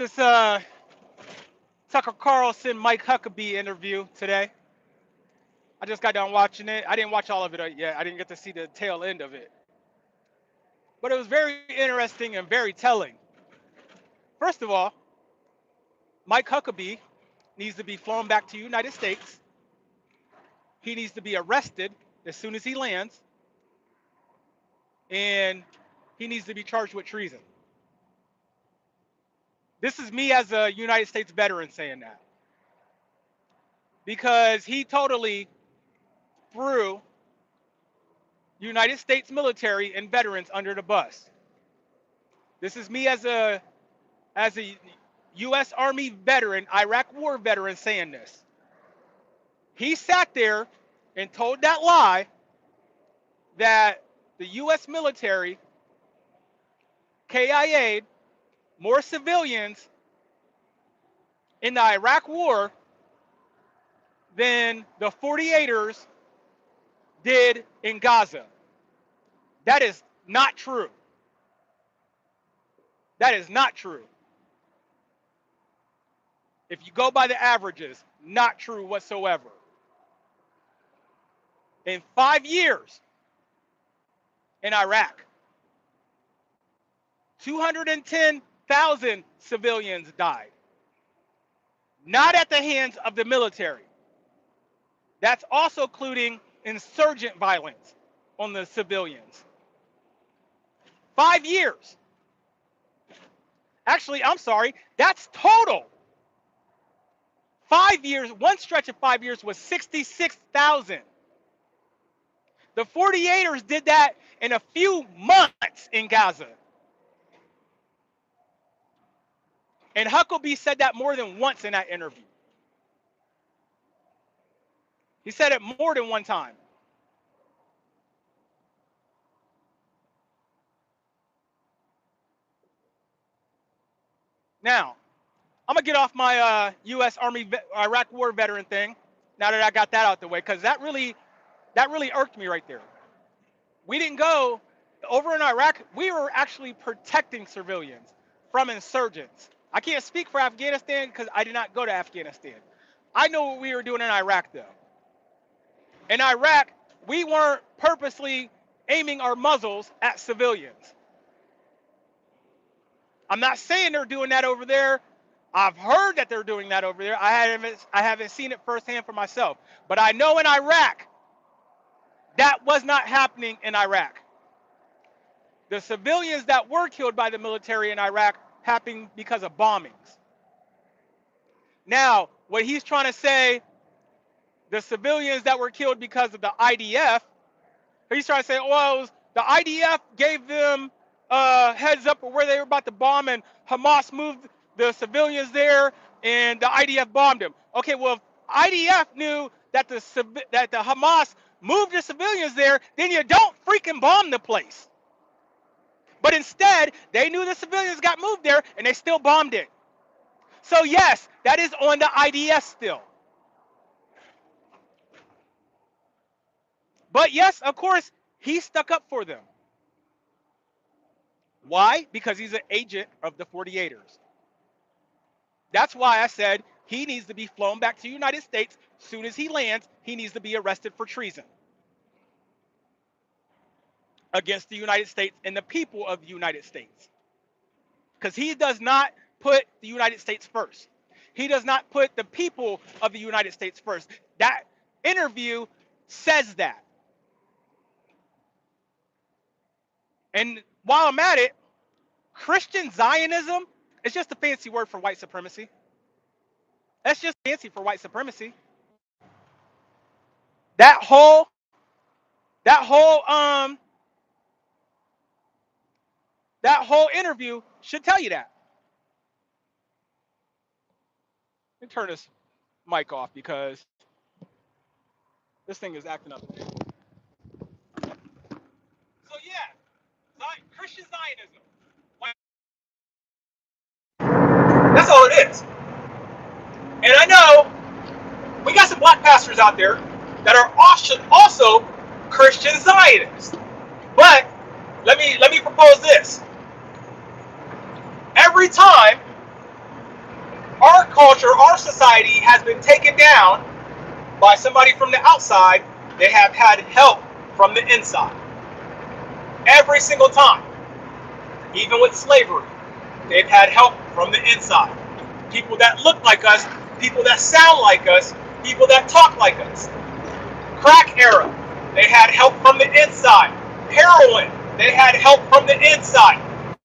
This Tucker Carlson, Mike Huckabee interview today. I just got done watching it. I didn't watch all of it yet. I didn't get to see the tail end of it. But it was very interesting and very telling. First of all, Mike Huckabee needs to be flown back to the United States. He needs to be arrested as soon as he lands. And he needs to be charged with treason. This is me as a United States veteran saying that. Because he totally threw United States military and veterans under the bus. This is me as a U.S. Army veteran, Iraq War veteran saying this. He sat there and told that lie that the U.S. military KIA'd more civilians in the Iraq War than the 48ers did in Gaza. That is not true. That is not true. If you go by the averages, not true whatsoever. In 5 years in Iraq, 210,000 civilians died. Not at the hands of the military. That's also including insurgent violence on the civilians. 5 years. Actually, I'm sorry, that's total. 5 years, one stretch of 5 years was 66,000. The 48ers did that in a few months in Gaza. And Huckabee said that more than once in that interview. He said it more than one time. Now, I'm going to get off my U.S. Army Iraq War veteran thing now that I got that out the way, because that really irked me right there. We didn't go over in Iraq. We were actually protecting civilians from insurgents. I can't speak for Afghanistan because I did not go to Afghanistan. I know what we were doing in Iraq, though. In Iraq, we weren't purposely aiming our muzzles at civilians. I'm not saying they're doing that over there. I've heard that they're doing that over there. I haven't seen it firsthand for myself. But I know in Iraq, that was not happening in Iraq. The civilians that were killed by the military in Iraq happened because of bombings. Now, what he's trying to say, the civilians that were killed because of the IDF, he's trying to say, well, the IDF gave them heads up of where they were about to bomb, and Hamas moved the civilians there, and the IDF bombed them. Okay, well, if IDF knew that the Hamas moved the civilians there, then you don't freaking bomb the place. But instead, they knew the civilians got moved there, and they still bombed it. So yes, that is on the IDF still. But yes, of course, he stuck up for them. Why? Because he's an agent of the 48ers. That's why I said he needs to be flown back to the United States. As soon as he lands, he needs to be arrested for treason against the United States and the people of the United States. Because he does not put the United States first. He does not put the people of the United States first. That interview says that. And while I'm at it, Christian Zionism is just a fancy word for white supremacy. That's just fancy for white supremacy. That whole interview should tell you that. Let me turn this mic off because this thing is acting up. So yeah, Christian Zionism. That's all it is. And I know we got some black pastors out there that are also Christian Zionists. But let me propose this. Every time culture, our society has been taken down by somebody from the outside, they have had help from the inside. Every single time. Even with slavery, they've had help from the inside. People that look like us, people that sound like us, people that talk like us. Crack era, they had help from the inside. Heroin, they had help from the inside.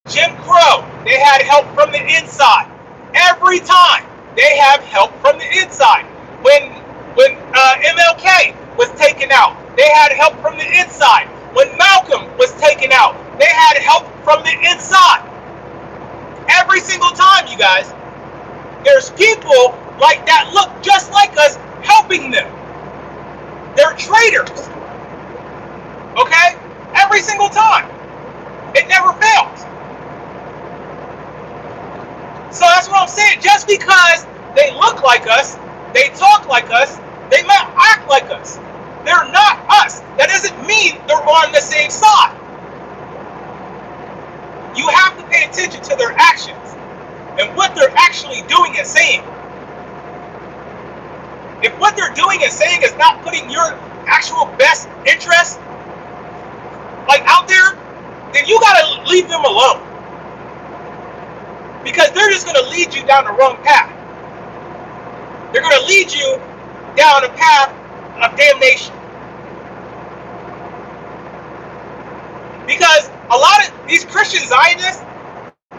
Jim Crow, they had help from the inside. Every time, they have help from the inside. When MLK was taken out, they had help from the inside. When Malcolm was taken out, they had help from the inside. Every single time, you guys, there's people like that look just like us helping them. They're traitors. Okay? Every single time. It never fails. So that's what I'm saying. Just because they look like us, they talk like us, they might act like us. They're not us. That doesn't mean they're on the same side. You have to pay attention to their actions and what they're actually doing and saying. If what they're doing and saying is not putting your actual best interest like out there, then you gotta leave them alone. Because they're just gonna lead you down the wrong path. They're gonna lead you down a path of damnation. Because a lot of these Christian Zionists,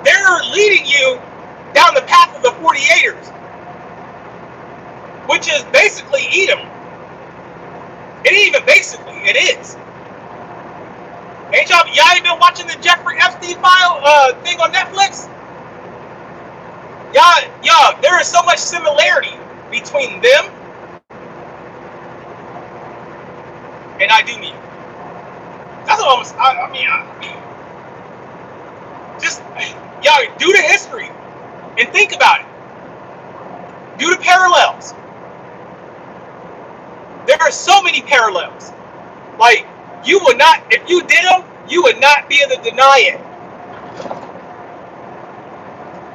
they're leading you down the path of the 48ers, which is basically Edom. It ain't even basically, it is. Y'all ain't been watching the Jeffrey Epstein file thing on Netflix? Y'all, there is so much similarity between them and Idumea. That's what I mean, just, y'all, do the history and think about it. Do the parallels. There are so many parallels. Like, you would not, if you did them, you would not be able to deny it.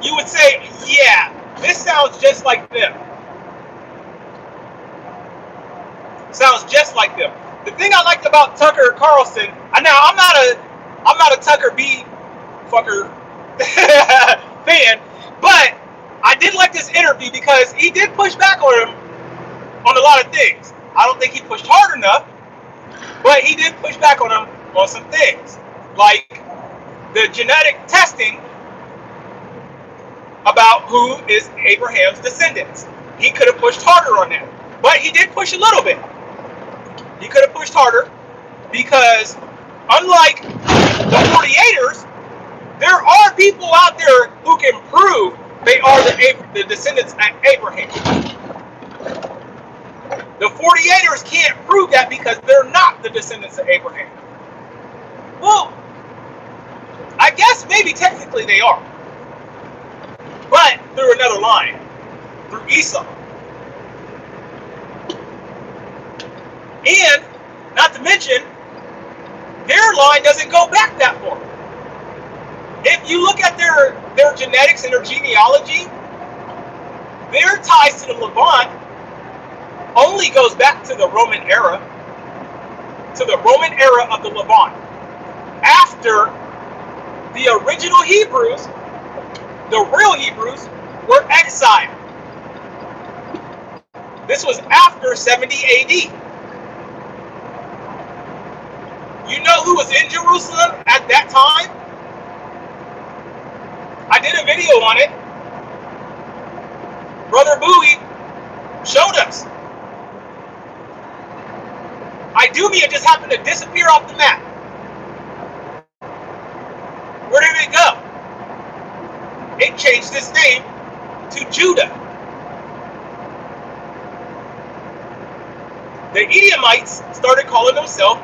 You would say, yeah, this sounds just like them. Sounds just like them. The thing I liked about Tucker Carlson, now I'm not a Tucker B fucker fan, but I did like this interview because he did push back on him on a lot of things. I don't think he pushed hard enough, but he did push back on him on some things, like the genetic testing about who is Abraham's descendants. He could have pushed harder on that, but he did push a little bit. He could have pushed harder because, unlike the 48ers, there are people out there who can prove they are the descendants of Abraham. The 48ers can't prove that because they're not the descendants of Abraham. Well, I guess maybe technically they are, but through another line, through Esau. And, not to mention, their line doesn't go back that far. If you look at their genetics and their genealogy, their ties to the Levant only goes back to the Roman era, of the Levant. After the original Hebrews, the real Hebrews, were exiled. This was after 70 AD. You know who was in Jerusalem at that time? I did a video on it. Brother Bowie showed us. Idumea just happened to disappear off the map. Where did it go? It changed its name to Judah. The Edomites started calling themselves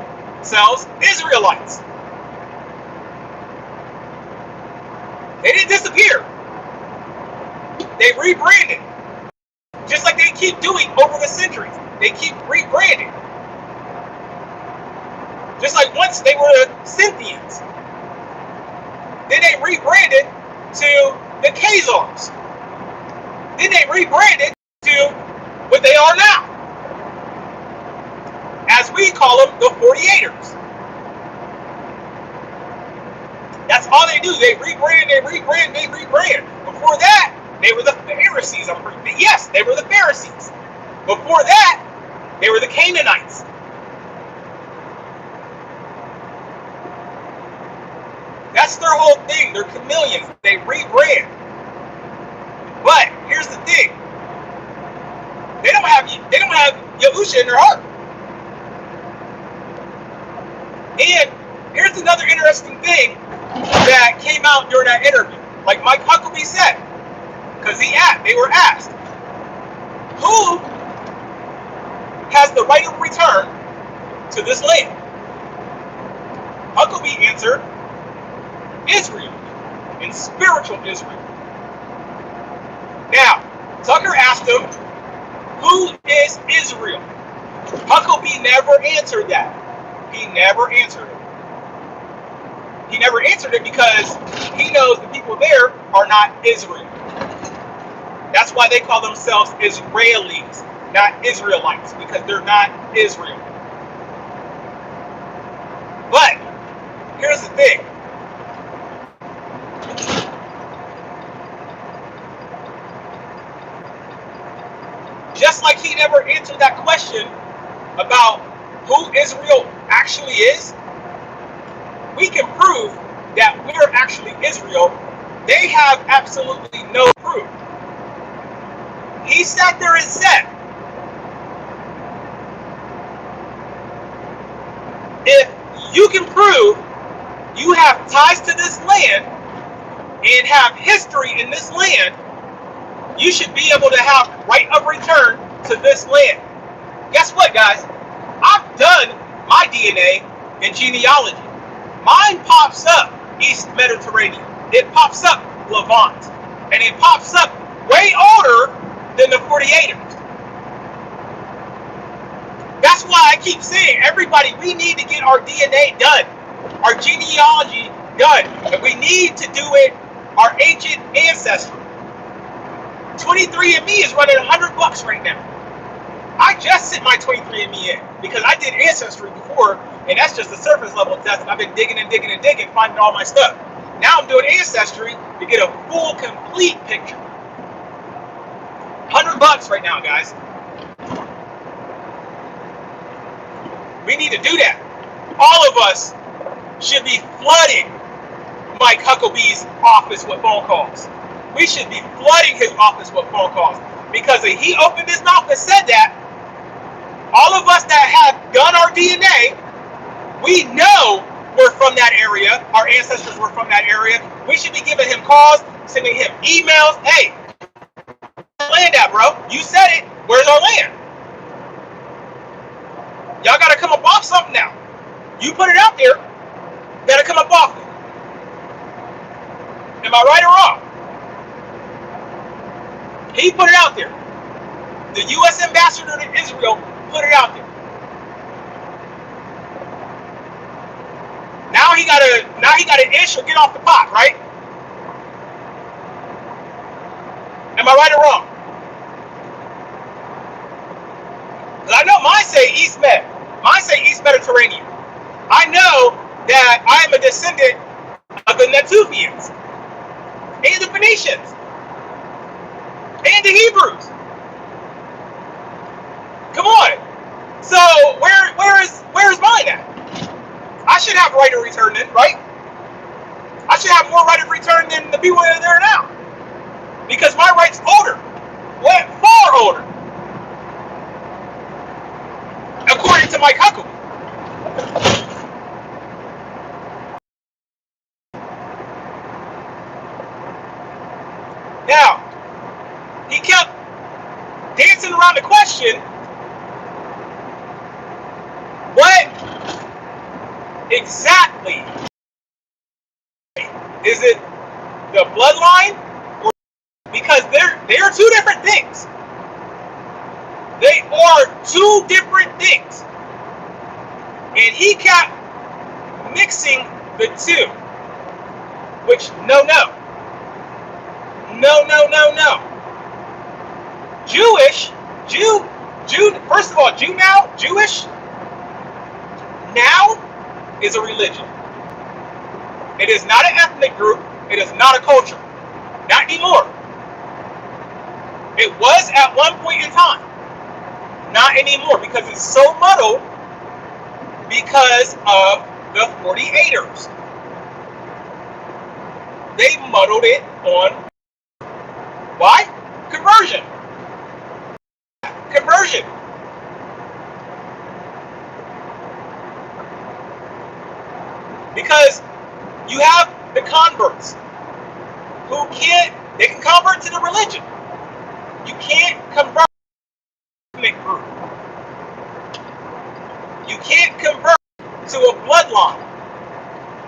Israelites. They didn't disappear. They rebranded. Just like they keep doing over the centuries. They keep rebranding. Just like once they were the Scythians. Then they rebranded to the Khazars. Then they rebranded to what they are now, as we call them, the 48ers. That's all they do. They rebrand. Before that, they were the Pharisees. Yes, they were the Pharisees. Before that, they were the Canaanites. That's their whole thing. They're chameleons. They rebrand. But here's the thing. They don't have Yahusha in their heart. And here's another interesting thing that came out during that interview. Like Mike Huckabee said, because they were asked, who has the right of return to this land? Huckabee answered, Israel, in spiritual Israel. Now, Tucker asked him, who is Israel? Huckabee never answered that. He never answered it. He never answered it because he knows the people there are not Israel. That's why they call themselves Israelis, not Israelites, because they're not Israel. But here's the thing. Just like he never answered that question about who Israel actually is, we can prove that we're actually Israel. They have absolutely no proof. He sat there and said, if you can prove you have ties to this land and have history in this land, you should be able to have right of return to this land. Guess what, guys? I've done my DNA and genealogy. Mine pops up East Mediterranean. It pops up Levant. And it pops up way older than the 48ers. That's why I keep saying, everybody, we need to get our DNA done, our genealogy done, and we need to do it our ancient ancestry. 23andMe is running $100 right now. I just sent my 23andMe in because I did Ancestry before, and that's just a surface level test. And I've been digging, finding all my stuff. Now I'm doing Ancestry to get a full, complete picture. $100 right now, guys. We need to do that. All of us should be flooding Mike Huckabee's office with phone calls. We should be flooding his office with phone calls, because if he opened his mouth and said that, all of us that have done our DNA, we know we're from that area. Our ancestors were from that area. We should be giving him calls, sending him emails. Hey, where's land at, bro? You said it. Where's our land? Y'all got to come up off something now. You put it out there. Got to come up off it. Am I right or wrong? He put it out there. The U.S. ambassador to Israel put it out there. Now he got an ish or get off the pot, right? Am I right or wrong? Because I know mine say East Med. Mine say East Mediterranean. I know that I am a descendant of the Natufians and the Phoenicians and the Hebrews. Come on. So where's mine at? I should have right of return then, right? I should have more right of return than the people that are there now, because my right's older, far older, according to Mike Huckabee. Now, he kept dancing around the question, what exactly is it? The bloodline? Or, because they are two different things. They are two different things. And he kept mixing the two. Which, no. Jewish, first of all, Jewish now is a religion. It is not an ethnic group. It is not a culture. Not anymore. It was at one point in time. Not anymore, because it's so muddled because of the 48ers. They muddled it on why? Conversion. Conversion. Because you have the converts who they can convert to the religion. You can't convert to a group. You can't convert to a bloodline.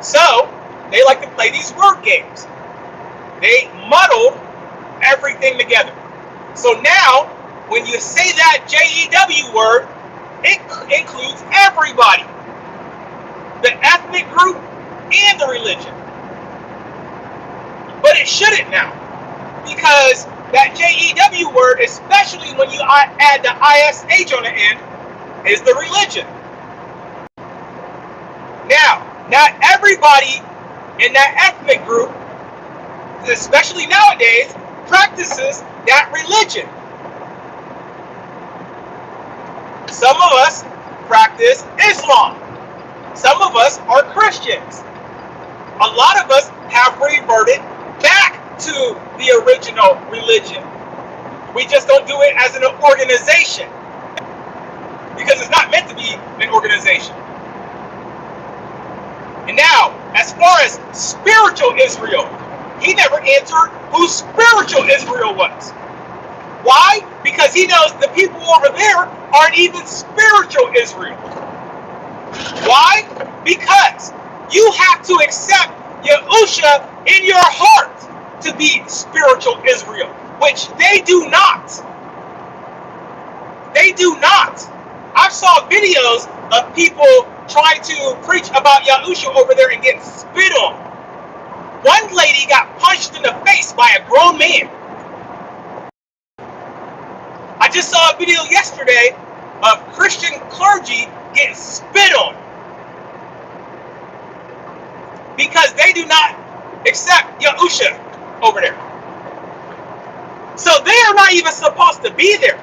So they like to play these word games. They muddle everything together. So now, when you say that JEW word, it includes everybody. The ethnic group and the religion. But it shouldn't now. Because that JEW word, especially when you add the ISH on the end, is the religion. Now, not everybody in that ethnic group, especially nowadays, practices that religion. Some of us practice Islam. Some of us are Christians. A lot of us have reverted back to the original religion. We just don't do it as an organization, because it's not meant to be an organization. And now, as far as spiritual Israel, he never answered who spiritual Israel was. Why? Because he knows the people over there aren't even spiritual Israel. Why? Because you have to accept Yahusha in your heart to be spiritual Israel, which they do not. They do not. I saw videos of people trying to preach about Yahusha over there and getting spit on. One lady got punched in the face by a grown man. I just saw a video yesterday of Christian clergy getting spit on because they do not accept Yahusha over there. So they are not even supposed to be there.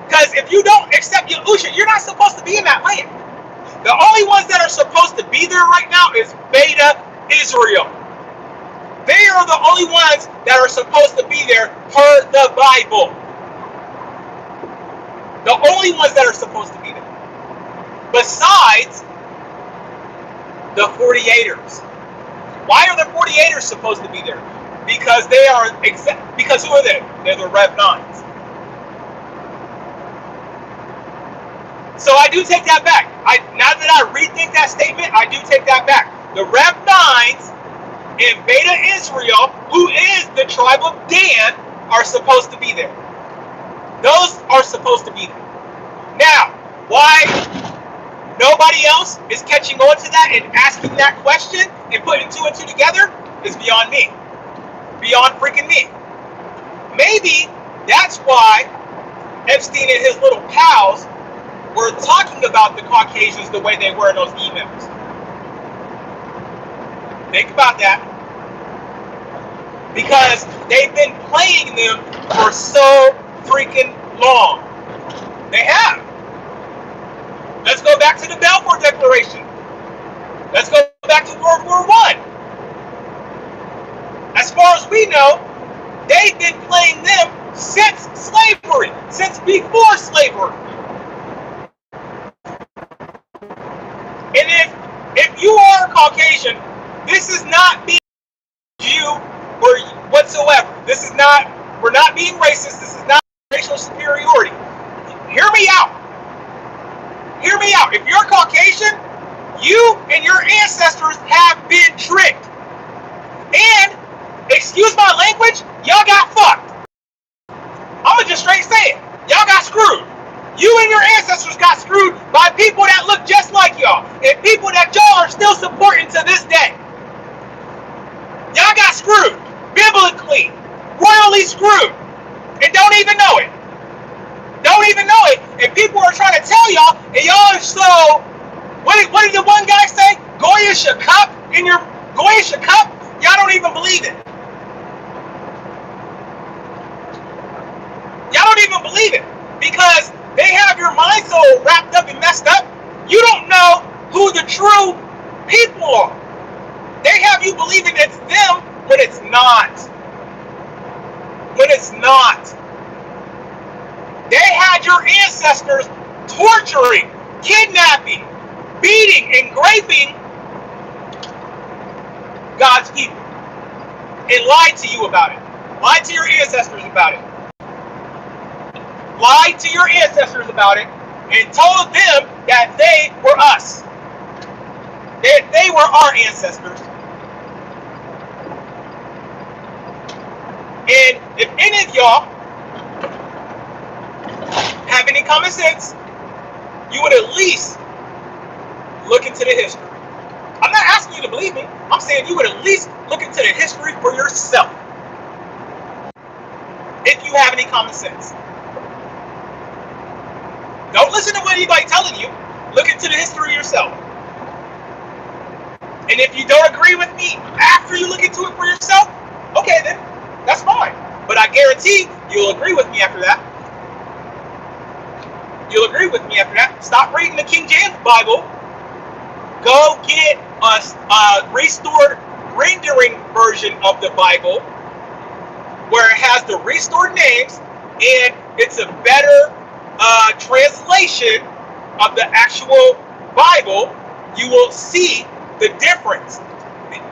Because if you don't accept Yahusha, you're not supposed to be in that land. The only ones that are supposed to be there right now is Beta Israel. They are the only ones that are supposed to be there per the Bible. The only ones that are supposed to be there. Besides the 48ers. Why are the 48ers supposed to be there? Because they are because who are they? They're the Rev 9s. So I do take that back. Now that I rethink that statement, I do take that back. The Rev 9s in Beta Israel, who is the tribe of Dan, are supposed to be there. Those are supposed to be there. Now, why nobody else is catching on to that and asking that question and putting two and two together is beyond me. Beyond freaking me. Maybe that's why Epstein and his little pals were talking about the Caucasians the way they were in those emails. Think about that. Because they've been playing them for so freaking long. They have. Let's go back to the Balfour Declaration. Let's go back to World War I. As far as we know, they've been playing them since slavery, since before slavery. And if you are Caucasian, this is not being you or whatsoever. This is not, we're not being racist. This is not racial superiority. Hear me out. Hear me out. If you're Caucasian, you and your ancestors have been tricked. And, excuse my language, y'all got fucked. I'm gonna just straight say it. Y'all got screwed. You and your ancestors got screwed by people that look just like y'all. And people that y'all are still supporting to this day. Y'all got screwed. Biblically. Royally screwed. and don't even know it. Don't even know it. And people are trying to tell y'all, and y'all are so, what did the one guy say? Goyish a cup in your, Goyish a cup? Y'all don't even believe it. Y'all don't even believe it. Because they have your mind so wrapped up and messed up, you don't know who the true people are. They have you believing it's them when it's not. When it's not. They had your ancestors torturing, kidnapping, beating, and raping God's people. And lied to you about it. Lied to your ancestors about it. Lied to your ancestors about it and told them that they were us. That they were our ancestors. And if any of y'all have any common sense, you would at least look into the history. I'm not asking you to believe me. I'm saying you would at least look into the history for yourself. If you have any common sense. Don't listen to what anybody's telling you. Look into the history yourself. And if you don't agree with me after you look into it for yourself, okay then, that's fine. But I guarantee you'll agree with me after that. You'll agree with me after that. Stop reading the King James Bible. Go get a restored rendering version of the Bible where it has the restored names and it's a better translation of the actual Bible. You will see the difference.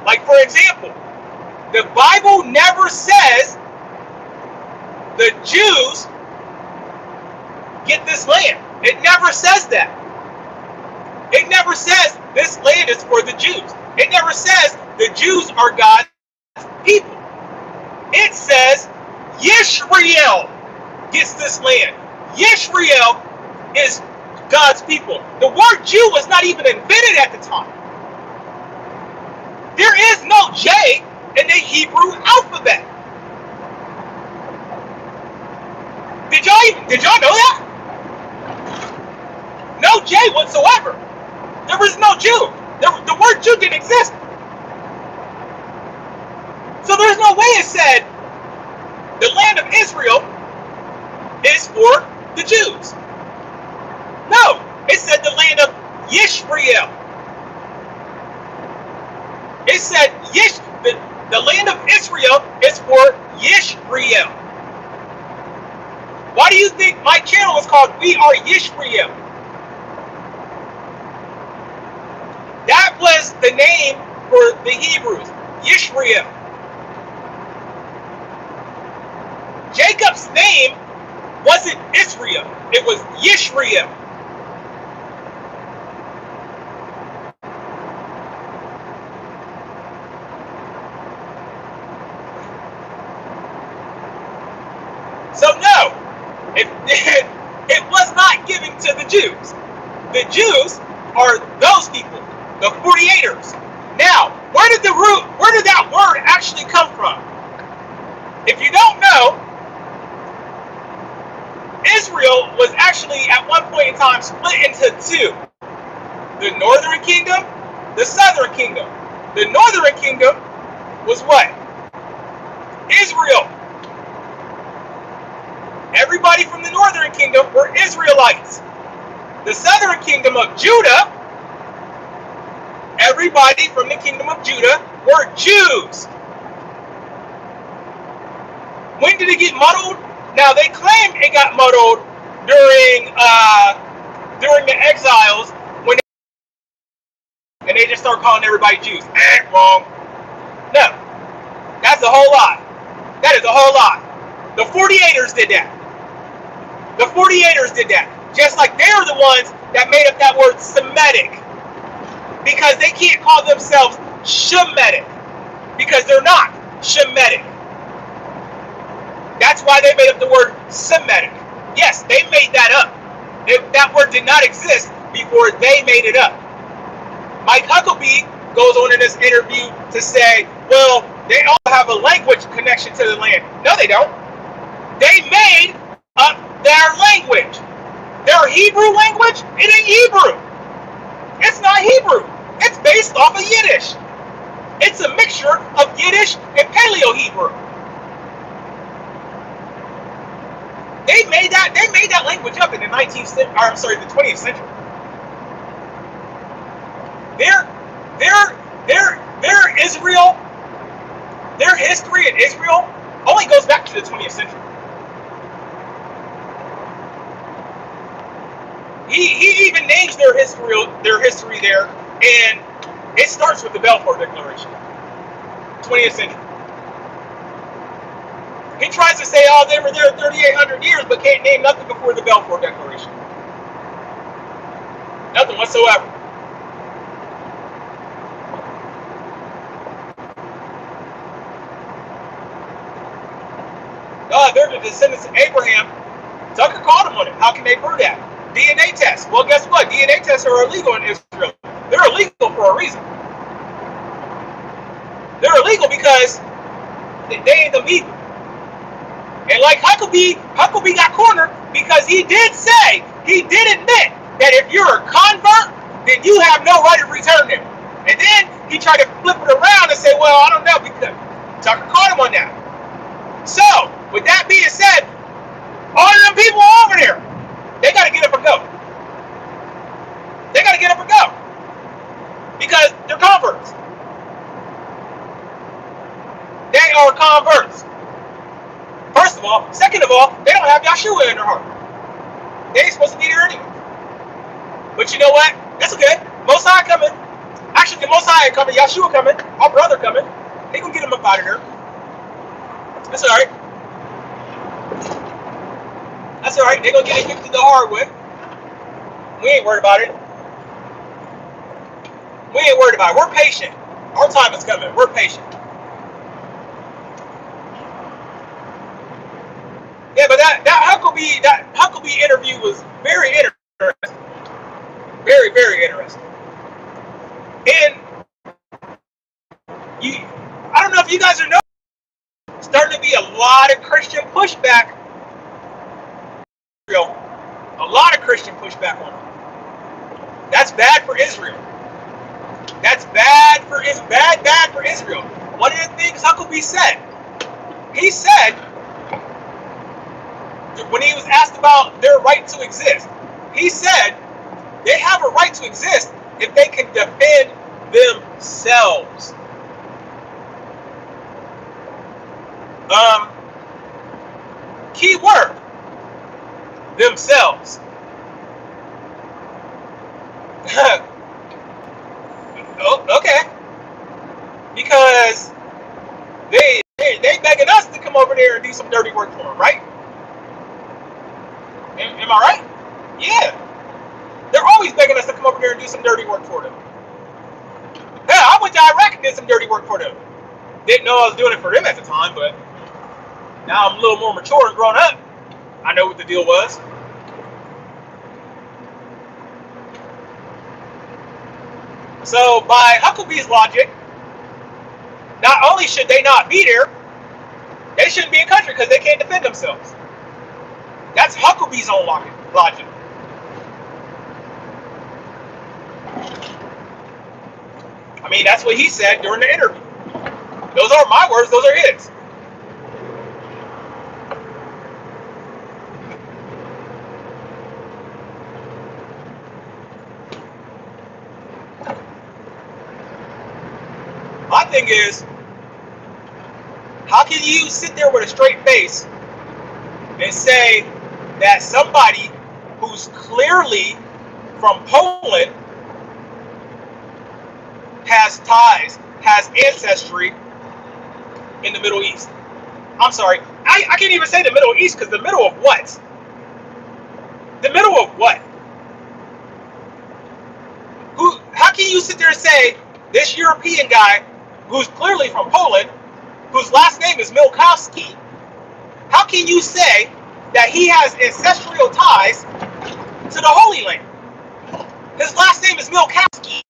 Like, for example, the Bible never says the Jews get this land. It never says that. It never says this land is for the Jews. It never says the Jews are God's people. It says Yisra'el gets this land. Yisra'el is God's people. The word Jew was not even invented at the time. There is no J in the Hebrew alphabet. Did y'all know that? No J whatsoever. There was no Jew. The word Jew didn't exist. So there's no way it said the land of Israel is for the Jews. No, it said the land of Yisra'el. It said the land of Israel is for Yisra'el. Why do you think my channel is called We Are Yisra'el? That was the name for the Hebrews, Yisra'el. Jacob's name wasn't Israel, it was Yisra'el. So no, it was not given to the Jews. The Jews are those people, the 48ers. Now, where did that word actually come from? If you don't know, Israel was actually at one point in time split into two. The northern kingdom, the southern kingdom. The northern kingdom was what? Israel. Everybody from the northern kingdom were Israelites. The southern kingdom of Judah, everybody from the kingdom of Judah were Jews. When did it get muddled? Now they claim it got muddled during the exiles and they just start calling everybody Jews. Wrong. No, that's a whole lie. That is a whole lie. The 48ers did that. The 48ers did that. Just like they're the ones that made up that word Semitic. Because they can't call themselves Shemitic. Because they're not Shemitic. That's why they made up the word Semitic. Yes, they made that up. That word did not exist before they made it up. Mike Huckabee goes on in this interview to say, well, they all have a language connection to the land. No, they don't. They made Hebrew language? It ain't Hebrew. It's not Hebrew. It's based off of Yiddish. It's a mixture of Yiddish and Paleo-Hebrew. They made that language up in the 20th century. Their Israel, their history in Israel only goes back to the 20th century. He even names their history there, and it starts with the Balfour Declaration, 20th century. He tries to say, oh, they were there 3,800 years, but can't name nothing before the Balfour Declaration. Nothing whatsoever. They're the descendants of Abraham. Tucker called him on it. How can they prove that? DNA tests. Well, guess what? DNA tests are illegal in Israel. They're illegal for a reason. They're illegal because they ain't the people. And like Huckabee got cornered because he did admit that if you're a convert, then you have no right to return them. And then he tried to flip it around and say, well, I don't know, because Tucker caught him on that. So, with that being said, all of them people over there, they got to get up and go. They got to get up and go. Because they're converts. They are converts. First of all. Second of all, they don't have Yeshua in their heart. They ain't supposed to be there anyway. But you know what? That's okay. Mosiah coming. Actually, the Mosiah coming. Yeshua coming. Our brother coming. They gonna get him up out of here. That's alright. That's alright. They're gonna get it fixed the hard way. We ain't worried about it. We ain't worried about it. We're patient. Our time is coming. We're patient. Yeah, but that Huckabee interview was very interesting. Very, very interesting. And I don't know if you guys are noticing, starting to be a lot of Christian pushback. A lot of Christian pushback on it. That's bad for Israel. That's bad for Israel. One of the things Huckabee said, he said, when he was asked about their right to exist, he said they have a right to exist if they can defend themselves. Key word, themselves. Okay, because they begging us to come over there and do some dirty work for them, right? Am I right? Yeah. They're always begging us to come over there and do some dirty work for them. Yeah, I went to Iraq and did some dirty work for them. Didn't know I was doing it for them at the time, but now I'm a little more mature and grown up. I know what the deal was. So by Huckabee's logic, not only should they not be there, they shouldn't be in country because they can't defend themselves. That's Huckabee's own logic. I mean, that's what he said during the interview. Those aren't my words, those are his. My thing is, how can you sit there with a straight face and say that somebody who's clearly from Poland has ties, has ancestry in the Middle East? I'm sorry, I can't even say the Middle East because the middle of what? The middle of what? How can you sit there and say this European guy who's clearly from Poland, whose last name is Milkowski, how can you say that he has ancestral ties to the Holy Land? His last name is Milkowski.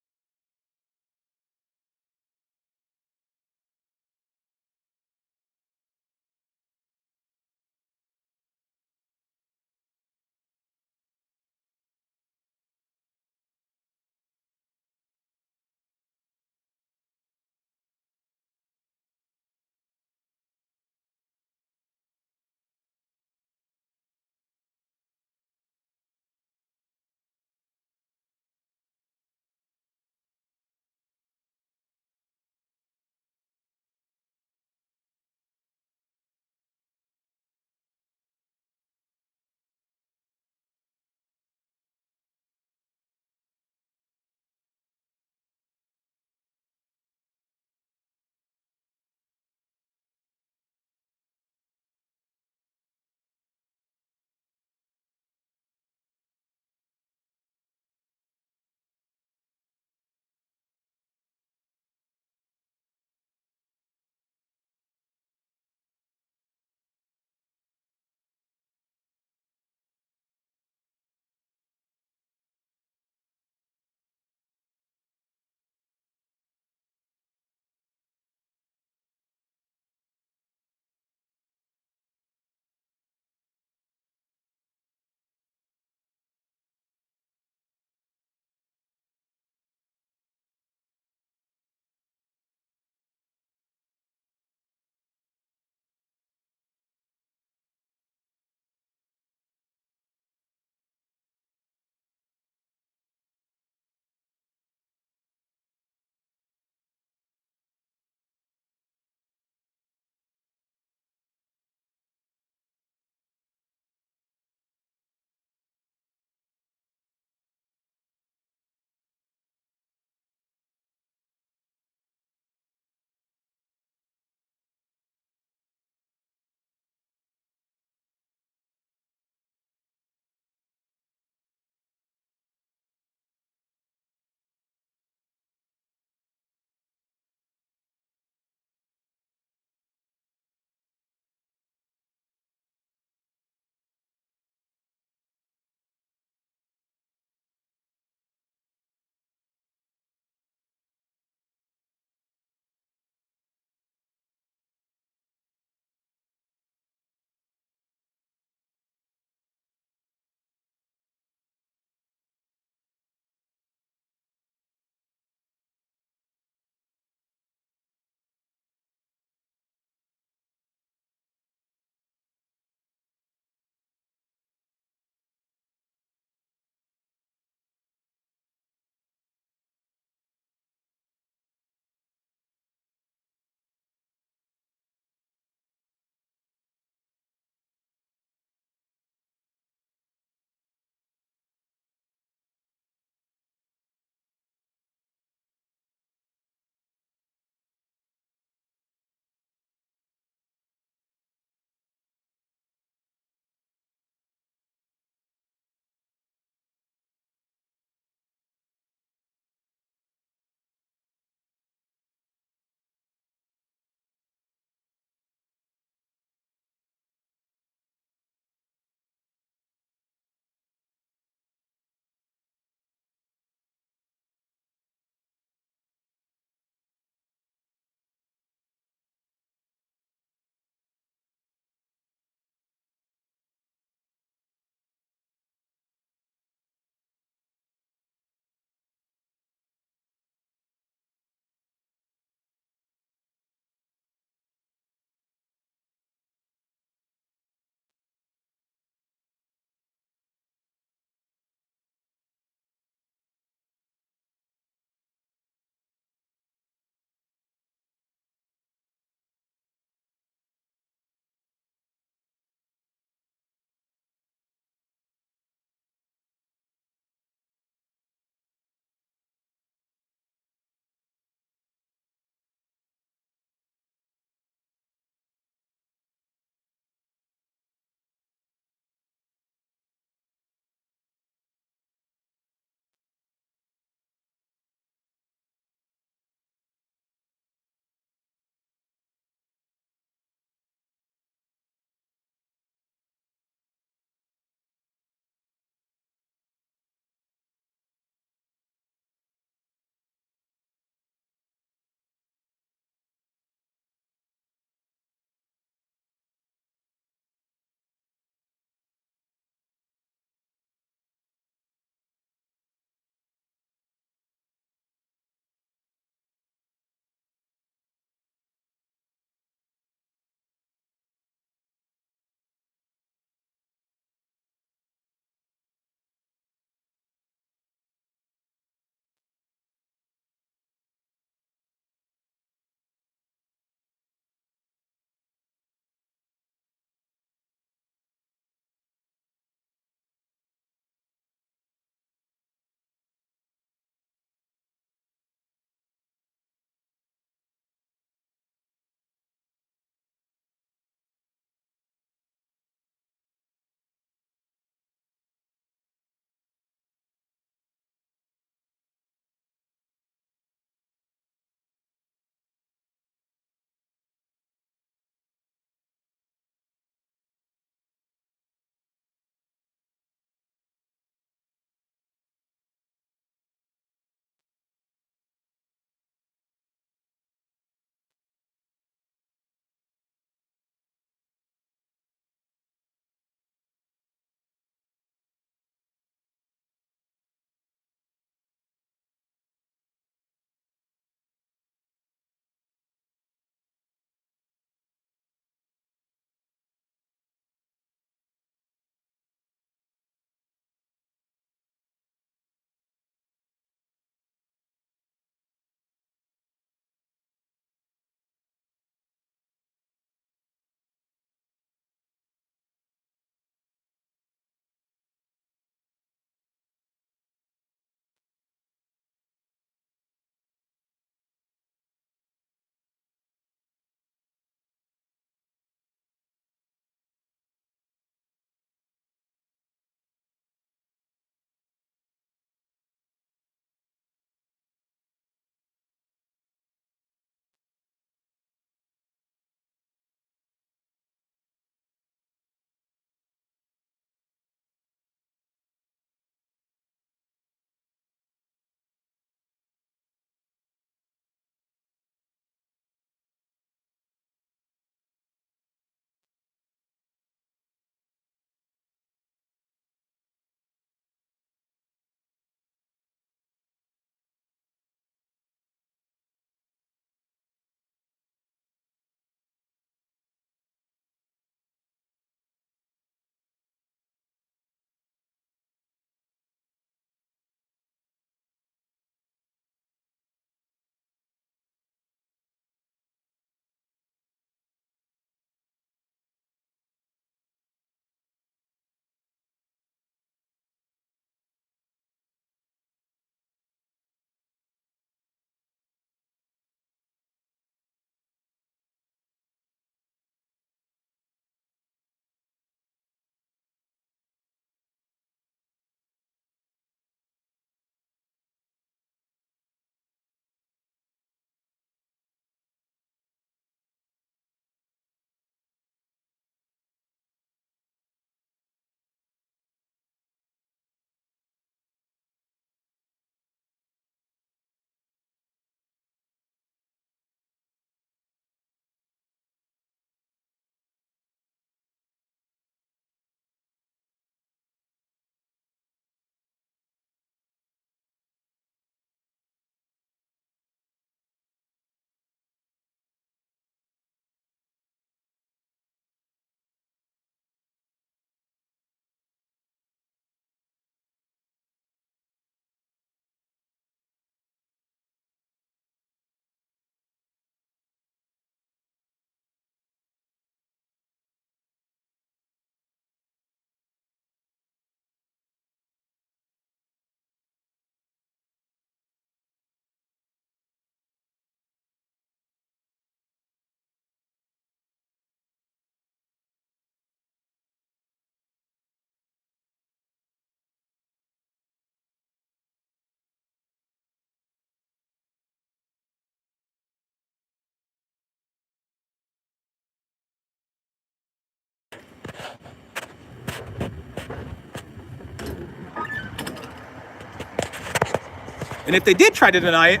And if they did try to deny it,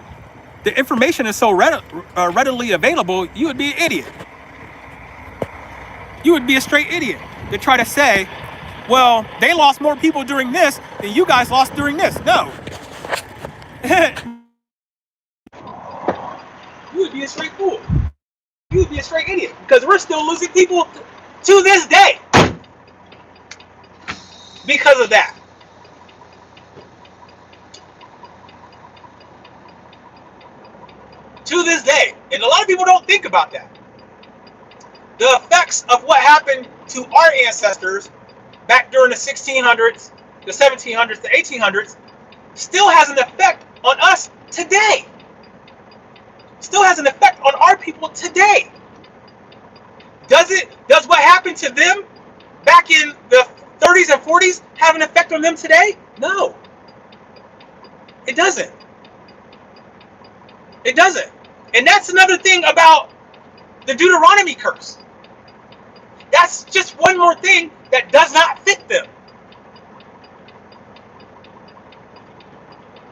the information is so readily available, you would be an idiot. You would be a straight idiot to try to say, well, they lost more people during this than you guys lost during this. No. You would be a straight fool. You would be a straight idiot because we're still losing people to this day because of that. To this day. And a lot of people don't think about that. The effects of what happened to our ancestors back during the 1600s, the 1700s, the 1800s still has an effect on us today. Still has an effect on our people today. Does what happened to them back in the 30s and 40s have an effect on them today? No. It doesn't. It doesn't. And that's another thing about the Deuteronomy curse. That's just one more thing that does not fit them.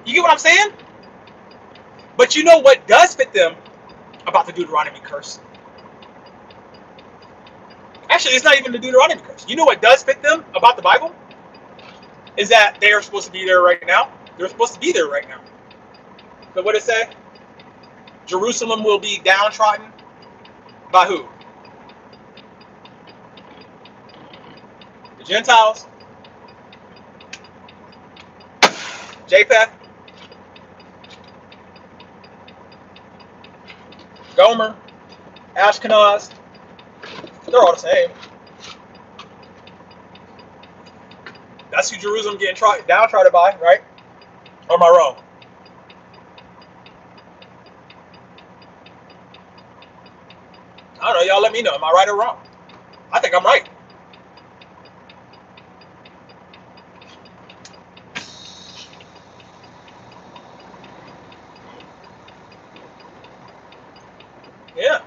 You get what I'm saying? But you know what does fit them about the Deuteronomy curse? Actually, it's not even the Deuteronomy curse. You know what does fit them about the Bible? Is that they are supposed to be there right now. They're supposed to be there right now. But what did it say? Jerusalem will be downtrodden by who? The Gentiles. Japheth. Gomer. Ashkenaz. They're all the same. That's who Jerusalem getting downtrodden by, right? Or am I wrong? I don't know. Y'all let me know. Am I right or wrong? I think I'm right. Yeah.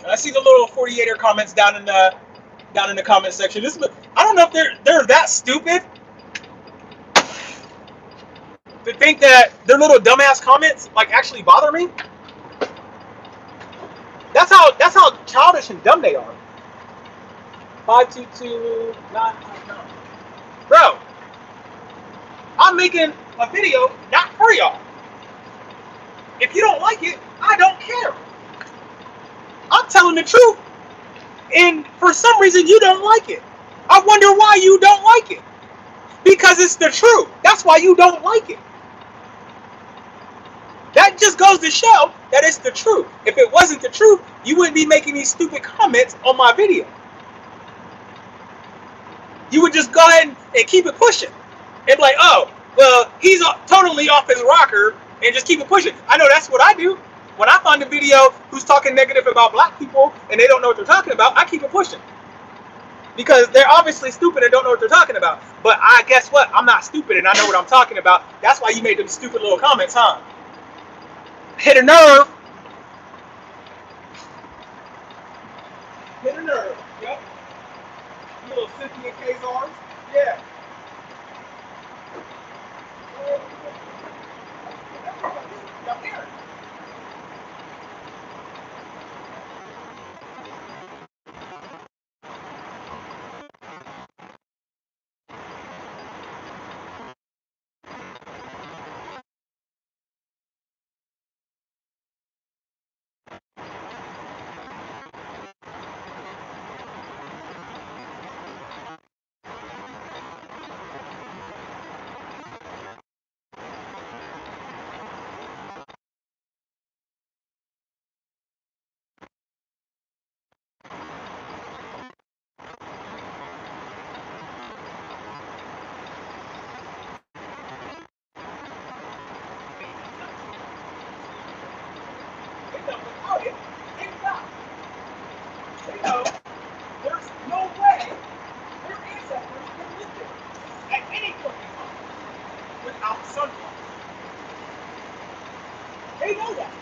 I see the little 48er comments down in the comment section. I don't know if they're that stupid to think that their little dumbass comments like actually bother me. That's how childish and dumb they are. 522959. Bro, I'm making a video not for y'all. If you don't like it, I don't care. I'm telling the truth, and for some reason you don't like it. I wonder why you don't like it. Because it's the truth. That's why you don't like it. That just goes to show that it's the truth. If it wasn't the truth, you wouldn't be making these stupid comments on my video. You would just go ahead and keep it pushing. And be like, oh, well, he's totally off his rocker, and just keep it pushing. I know that's what I do. When I find a video who's talking negative about black people and they don't know what they're talking about, I keep it pushing. Because they're obviously stupid and don't know what they're talking about. But guess what? I'm not stupid and I know what I'm talking about. That's why you made them stupid little comments, huh? Hit a nerve. Hit a nerve. Yep. You little Cynthia Kazars. Yeah. Up here. Without it, they die. They know there's no way their ancestors can live there at any point in time without sunlight. They know that.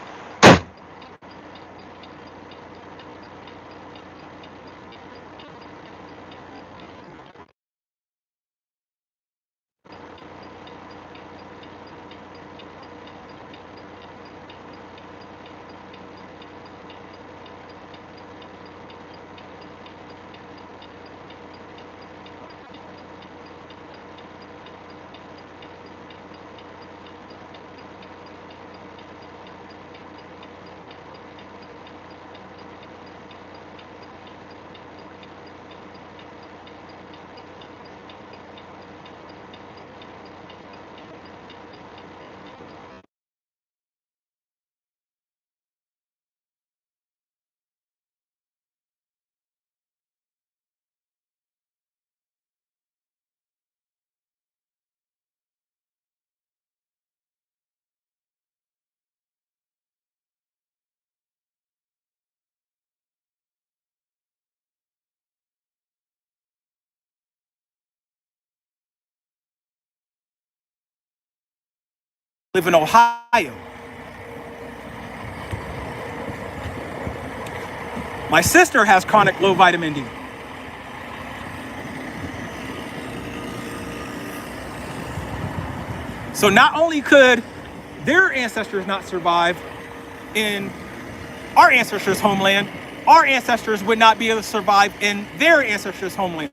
live in Ohio. My sister has chronic low vitamin D. So not only could their ancestors not survive in our ancestors' homeland, our ancestors would not be able to survive in their ancestors' homeland.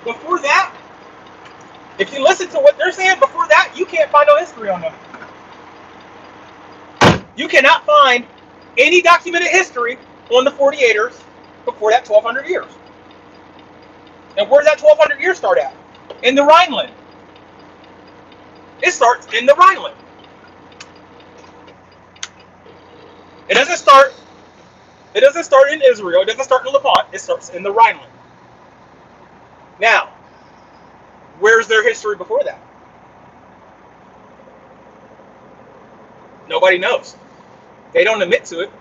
Before that, if you listen to what they're saying, before that, you can't find no history on them. You cannot find any documented history on the 48ers before that 1200 years. And where does that 1200 years start at? In the Rhineland. It starts in the Rhineland. It doesn't start in Israel. It doesn't start in Levant. It starts in the Rhineland. Now, where's their history before that? Nobody knows. They don't admit to it.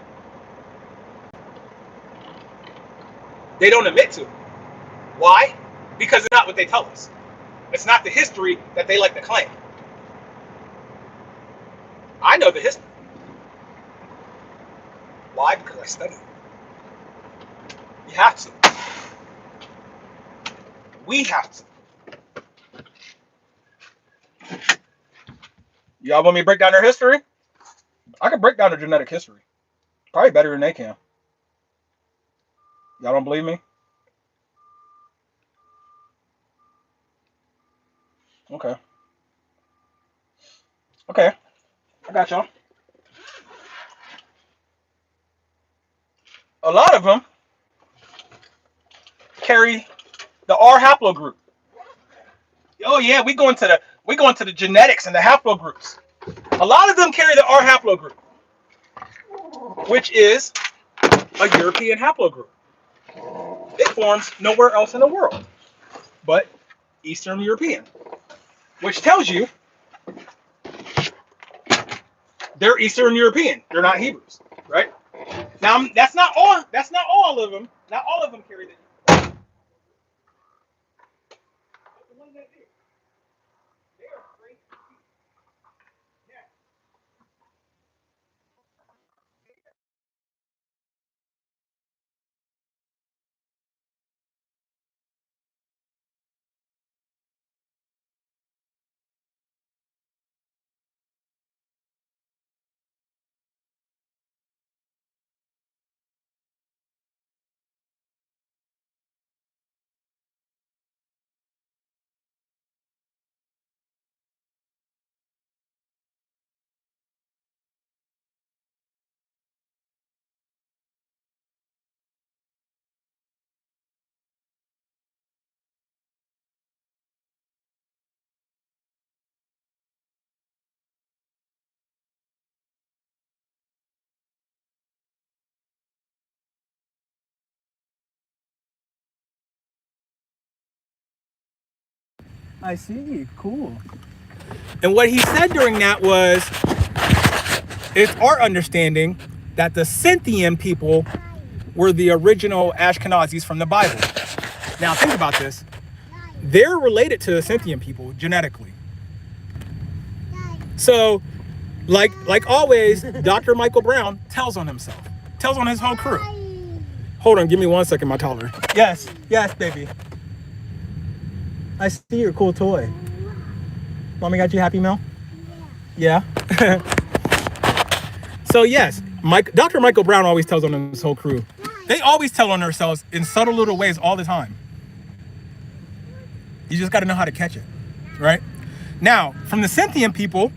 They don't admit to it. Why? Because it's not what they tell us. It's not the history that they like to claim. I know the history. Why? Because I studied it. You have to. We have to. Y'all want me to break down their history? I can break down their genetic history. Probably better than they can. Y'all don't believe me? Okay. Okay. I got y'all. A lot of them carry the R haplogroup. Oh yeah, we go into the genetics and the haplogroups. A lot of them carry the R haplogroup, which is a European haplogroup. It forms nowhere else in the world but Eastern European, which tells you they're Eastern European. They're not Hebrews, right? Now that's not all. That's not all of them. Not all of them carry that. I see. Cool. And what he said during that was, it's our understanding that the Scythian people were the original Ashkenazis from the Bible. Now think about this. They're related to the Scythian people genetically. So, like always, Dr. Michael Brown tells on himself. Tells on his whole crew. Hold on, give me 1 second, my toddler. Yes, baby. I see your cool toy. Mommy got you Happy Meal? Yeah. So yes, Dr. Michael Brown always tells on his whole crew. They always tell on themselves in subtle little ways all the time. You just got to know how to catch it, right? Now, from the Scythian people,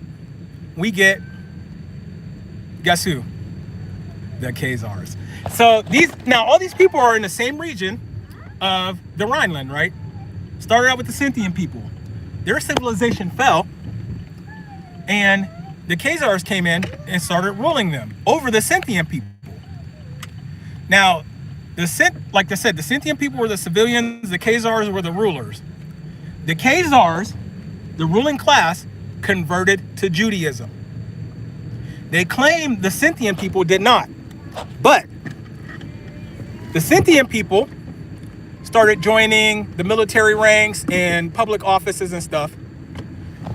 we get, guess who? The Khazars. So all these people are in the same region of the Rhineland, right? Started out with the Scythian people. Their civilization fell, and the Khazars came in and started ruling them over the Scythian people. Now, like I said, the Scythian people were the civilians, the Khazars were the rulers. The Khazars, the ruling class, converted to Judaism. They claim the Scythian people did not. But the Scythian people started joining the military ranks and public offices and stuff.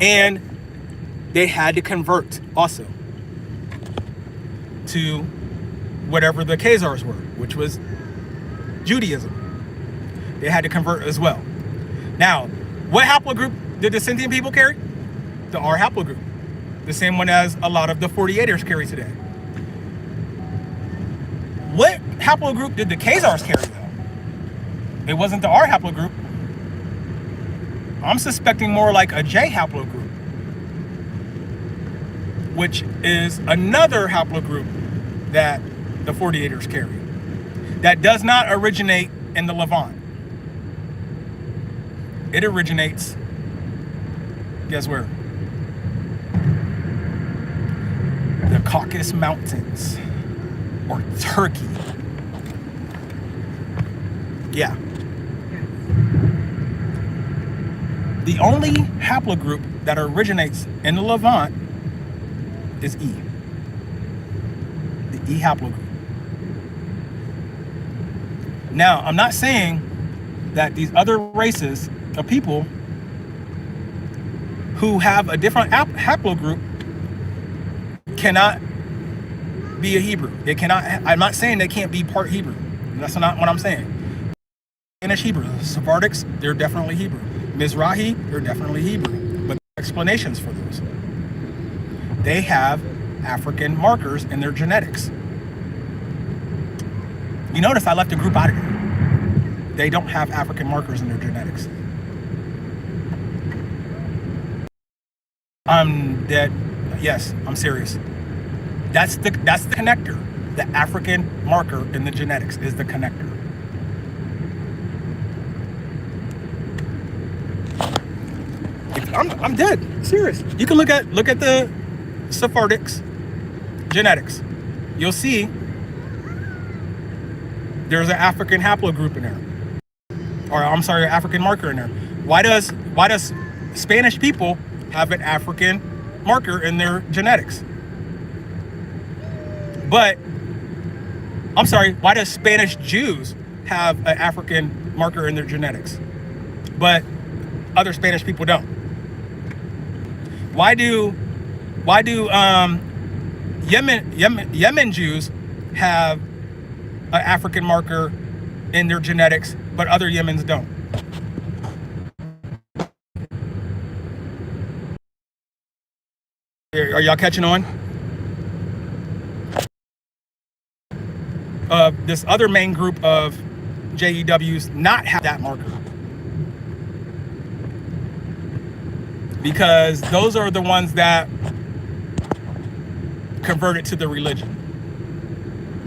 And they had to convert also to whatever the Khazars were, which was Judaism. They had to convert as well. Now, what haplogroup did the Scythian people carry? The R haplogroup. The same one as a lot of the 48ers carry today. What haplogroup did the Khazars carry though? It wasn't the R haplogroup. I'm suspecting more like a J haplogroup, which is another haplogroup that the 48ers carry. That does not originate in the Levant. It originates, guess where? The Caucasus Mountains, or Turkey. Yeah. The only haplogroup that originates in the Levant is E. The E haplogroup. Now, I'm not saying that these other races of people who have a different haplogroup cannot be a Hebrew. They cannot. I'm not saying they can't be part Hebrew. That's not what I'm saying. Spanish Hebrew, Sephardics, they're definitely Hebrew. Mizrahi, they're definitely Hebrew. But explanations for those. They have African markers in their genetics. You notice I left a group out of here. They don't have African markers in their genetics. I'm dead. Yes, I'm serious. That's the connector. The African marker in the genetics is the connector. I'm dead. Serious. You can look at the Sephardics genetics. You'll see there's an African haplogroup in there. Or I'm sorry, an African marker in there. Why does Spanish people have an African marker in their genetics? But I'm sorry, why does Spanish Jews have an African marker in their genetics, but other Spanish people don't? Why do Yemen Jews have an African marker in their genetics, but other Yemens don't? Are y'all catching on? This other main group of JEWs not have that marker, because those are the ones that converted to the religion.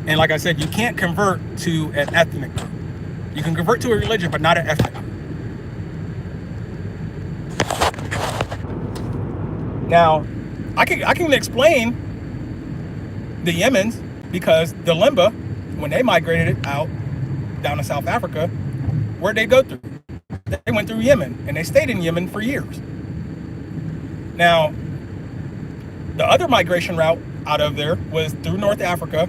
And like I said, you can't convert to an ethnic group. You can convert to a religion, but not an ethnic group. Now, I can explain the Yemens, because the Limba, when they migrated out down to South Africa, where'd they go through? They went through Yemen, and they stayed in Yemen for years. Now, the other migration route out of there was through North Africa,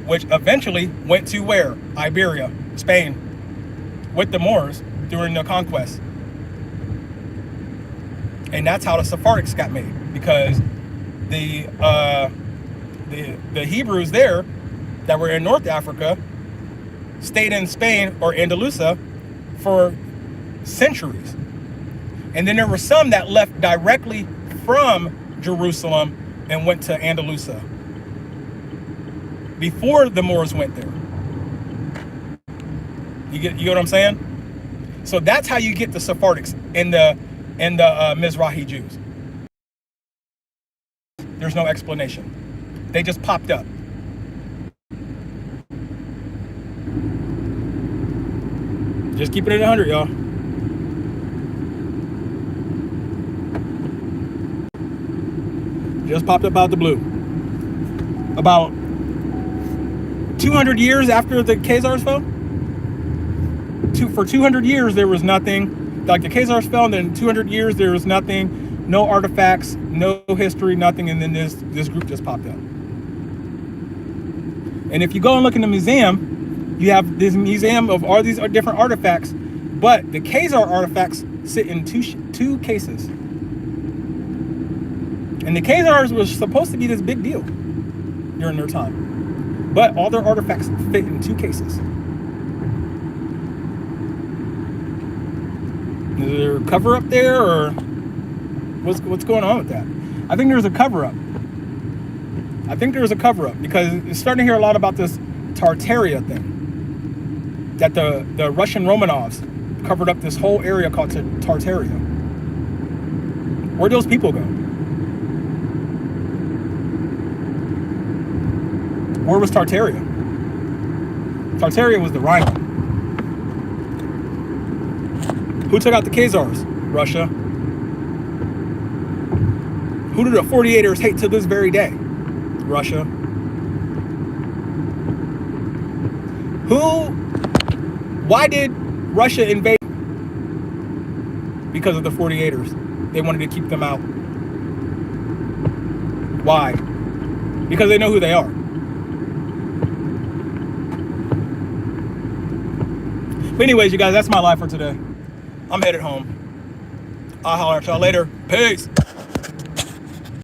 which eventually went to where? Iberia, Spain, with the Moors during the conquest. And that's how the Sephardics got made, because the Hebrews there that were in North Africa stayed in Spain or Andalusia for centuries. And then there were some that left directly from Jerusalem and went to Andalusia before the Moors went there. You get what I'm saying? So that's how you get the Sephardics and the Mizrahi Jews. There's no explanation. They just popped up. Just keeping it 100, y'all. Just popped up out the blue. About 200 years after the Khazars fell. For 200 years there was nothing. Like the Khazars fell, and then 200 years there was nothing. no artifacts, no history, nothing, and then this group just popped up. And if you go and look in the museum, you have this museum of all these different artifacts, but the Khazar artifacts sit in two cases. And the Khazars was supposed to be this big deal during their time, but all their artifacts fit in two cases. Is there a cover up there, or what's going on with that? I think there's a cover up. Because it's starting to hear a lot about this Tartaria thing, that the Russian Romanovs covered up this whole area called Tartaria. Where'd those people go? Where was Tartaria? Tartaria was the Rhine. Who took out the Khazars? Russia. Who do the 48ers hate to this very day? Russia. Why did Russia invade? Because of the 48ers. They wanted to keep them out. Why? Because they know who they are. But anyways, you guys, that's my life for today. I'm headed home. I'll holler at y'all later. Peace.